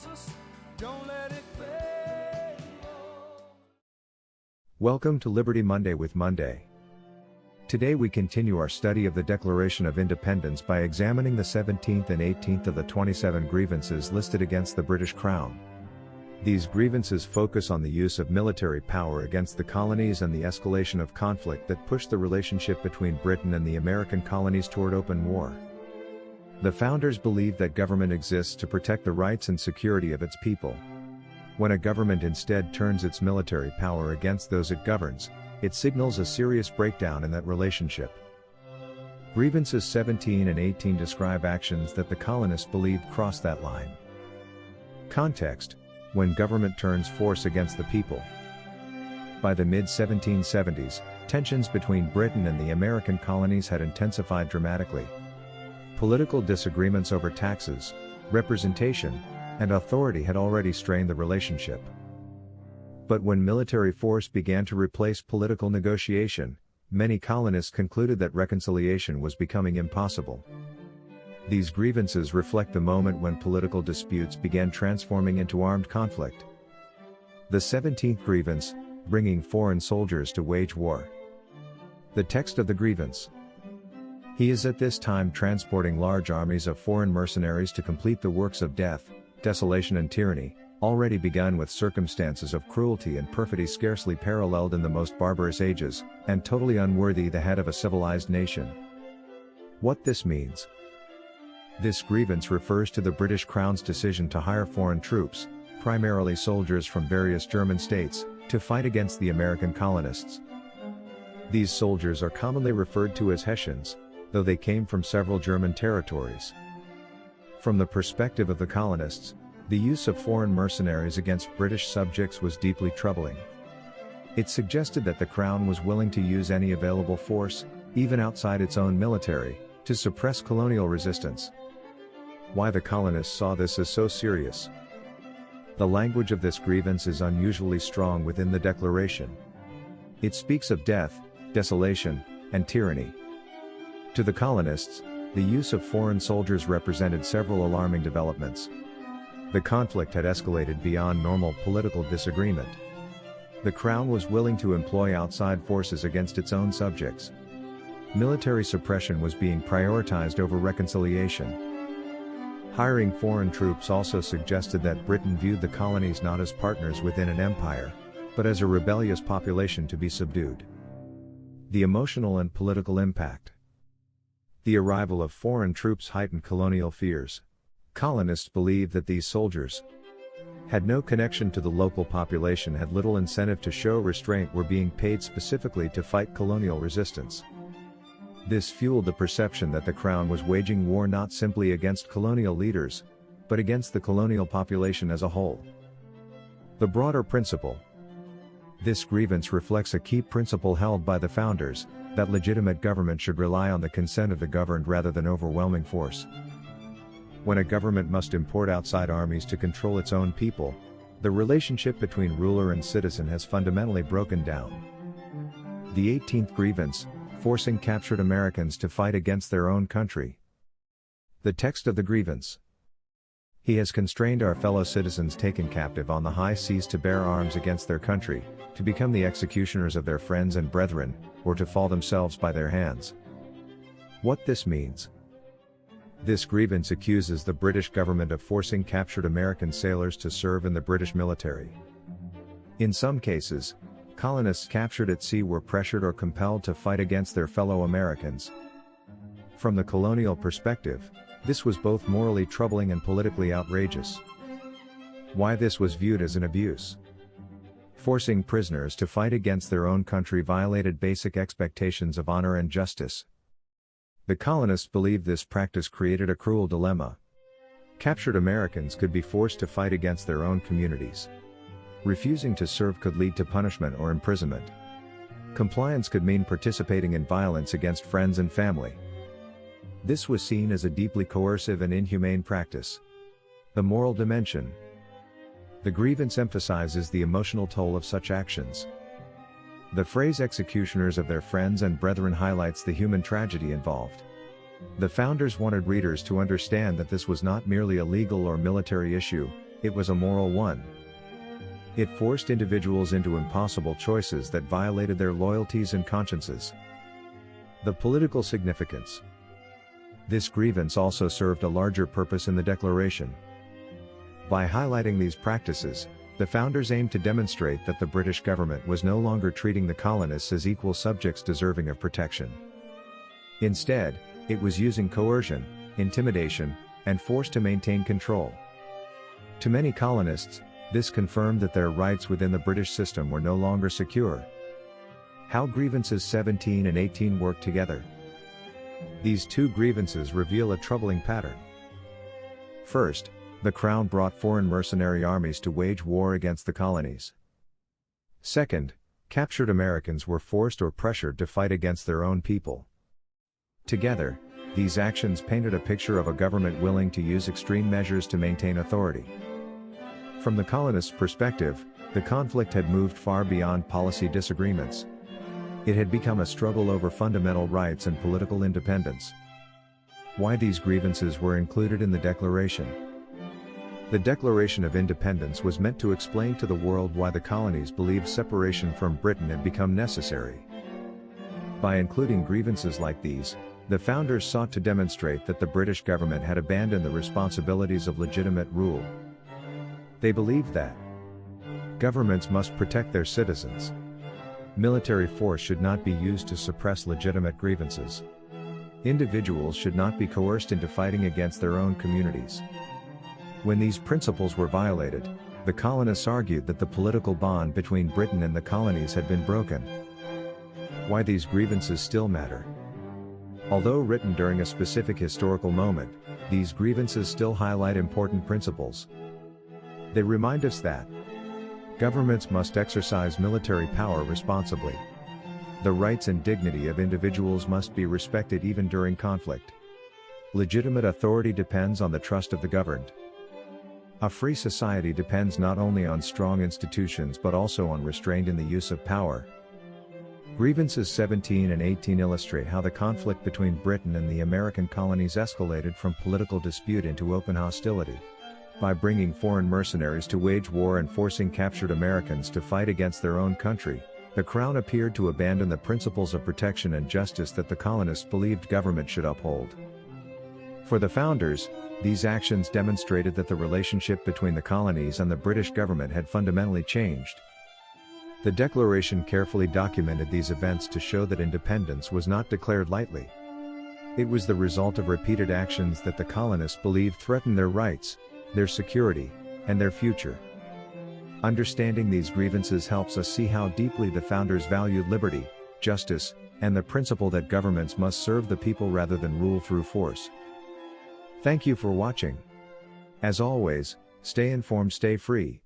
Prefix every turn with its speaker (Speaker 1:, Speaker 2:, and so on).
Speaker 1: calls us, don't let it fade.
Speaker 2: Welcome to Liberty Monday with Monday. Today we continue our study of the Declaration of Independence by examining the 17th and 18th of the 27 grievances listed against the British Crown. These grievances focus on the use of military power against the colonies and the escalation of conflict that pushed the relationship between Britain and the American colonies toward open war. The founders believed that government exists to protect the rights and security of its people. When a government instead turns its military power against those it governs, it signals a serious breakdown in that relationship. Grievances 17 and 18 describe actions that the colonists believed crossed that line. Context: when government turns force against the people. By the mid-1770s, tensions between Britain and the American colonies had intensified dramatically. Political disagreements over taxes, representation, and authority had already strained the relationship. But when military force began to replace political negotiation, many colonists concluded that reconciliation was becoming impossible. These grievances reflect the moment when political disputes began transforming into armed conflict. The 17th grievance, bringing foreign soldiers to wage war. The text of the grievance. He is at this time transporting large armies of foreign mercenaries to complete the works of death, desolation and tyranny, already begun with circumstances of cruelty and perfidy scarcely paralleled in the most barbarous ages, and totally unworthy the head of a civilized nation. What this means. This grievance refers to the British Crown's decision to hire foreign troops, primarily soldiers from various German states, to fight against the American colonists. These soldiers are commonly referred to as Hessians, though they came from several German territories. From the perspective of the colonists, the use of foreign mercenaries against British subjects was deeply troubling. It suggested that the Crown was willing to use any available force, even outside its own military, to suppress colonial resistance. Why the colonists saw this as so serious. The language of this grievance is unusually strong within the Declaration. It speaks of death, desolation, and tyranny. To the colonists, the use of foreign soldiers represented several alarming developments. The conflict had escalated beyond normal political disagreement. The Crown was willing to employ outside forces against its own subjects. Military suppression was being prioritized over reconciliation. Hiring foreign troops also suggested that Britain viewed the colonies not as partners within an empire, but as a rebellious population to be subdued. The emotional and political impact. The arrival of foreign troops heightened colonial fears. Colonists believed that these soldiers had no connection to the local population, had little incentive to show restraint, were being paid specifically to fight colonial resistance. This fueled the perception that the Crown was waging war not simply against colonial leaders, but against the colonial population as a whole. The broader principle. This grievance reflects a key principle held by the founders, that legitimate government should rely on the consent of the governed rather than overwhelming force. When a government must import outside armies to control its own people, the relationship between ruler and citizen has fundamentally broken down. The 18th grievance, forcing captured Americans to fight against their own country. The text of the grievance. He has constrained our fellow citizens taken captive on the high seas to bear arms against their country, to become the executioners of their friends and brethren, or to fall themselves by their hands. What this means. This grievance accuses the British government of forcing captured American sailors to serve in the British military. In some cases, colonists captured at sea were pressured or compelled to fight against their fellow Americans. From the colonial perspective, this was both morally troubling and politically outrageous. Why this was viewed as an abuse. Forcing prisoners to fight against their own country violated basic expectations of honor and justice. The colonists believed this practice created a cruel dilemma. Captured Americans could be forced to fight against their own communities. Refusing to serve could lead to punishment or imprisonment. Compliance could mean participating in violence against friends and family. This was seen as a deeply coercive and inhumane practice. The moral dimension. The grievance emphasizes the emotional toll of such actions. The phrase executioners of their friends and brethren highlights the human tragedy involved. The founders wanted readers to understand that this was not merely a legal or military issue, it was a moral one. It forced individuals into impossible choices that violated their loyalties and consciences. The political significance. This grievance also served a larger purpose in the Declaration. By highlighting these practices, the founders aimed to demonstrate that the British government was no longer treating the colonists as equal subjects deserving of protection. Instead, it was using coercion, intimidation, and force to maintain control. To many colonists, this confirmed that their rights within the British system were no longer secure. How Grievances 17 and 18 worked together. These two grievances reveal a troubling pattern. First, the Crown brought foreign mercenary armies to wage war against the colonies. Second, captured Americans were forced or pressured to fight against their own people. Together, these actions painted a picture of a government willing to use extreme measures to maintain authority. From the colonists' perspective, the conflict had moved far beyond policy disagreements. It had become a struggle over fundamental rights and political independence. Why these grievances were included in the Declaration. The Declaration of Independence was meant to explain to the world why the colonies believed separation from Britain had become necessary. By including grievances like these, the founders sought to demonstrate that the British government had abandoned the responsibilities of legitimate rule. They believed that governments must protect their citizens. Military force should not be used to suppress legitimate grievances. Individuals should not be coerced into fighting against their own communities. When these principles were violated, the colonists argued that the political bond between Britain and the colonies had been broken. Why these grievances still matter. Although written during a specific historical moment, these grievances still highlight important principles. They remind us that governments must exercise military power responsibly. The rights and dignity of individuals must be respected even during conflict. Legitimate authority depends on the trust of the governed. A free society depends not only on strong institutions but also on restraint in the use of power. Grievances 17 and 18 illustrate how the conflict between Britain and the American colonies escalated from political dispute into open hostility. By bringing foreign mercenaries to wage war and forcing captured Americans to fight against their own country, the Crown appeared to abandon the principles of protection and justice that the colonists believed government should uphold. For the founders, these actions demonstrated that the relationship between the colonies and the British government had fundamentally changed. The Declaration carefully documented these events to show that independence was not declared lightly. It was the result of repeated actions that the colonists believed threatened their rights, their security, and their future. Understanding these grievances helps us see how deeply the founders valued liberty, justice, and the principle that governments must serve the people rather than rule through force. Thank you for watching. As always, stay informed, stay free.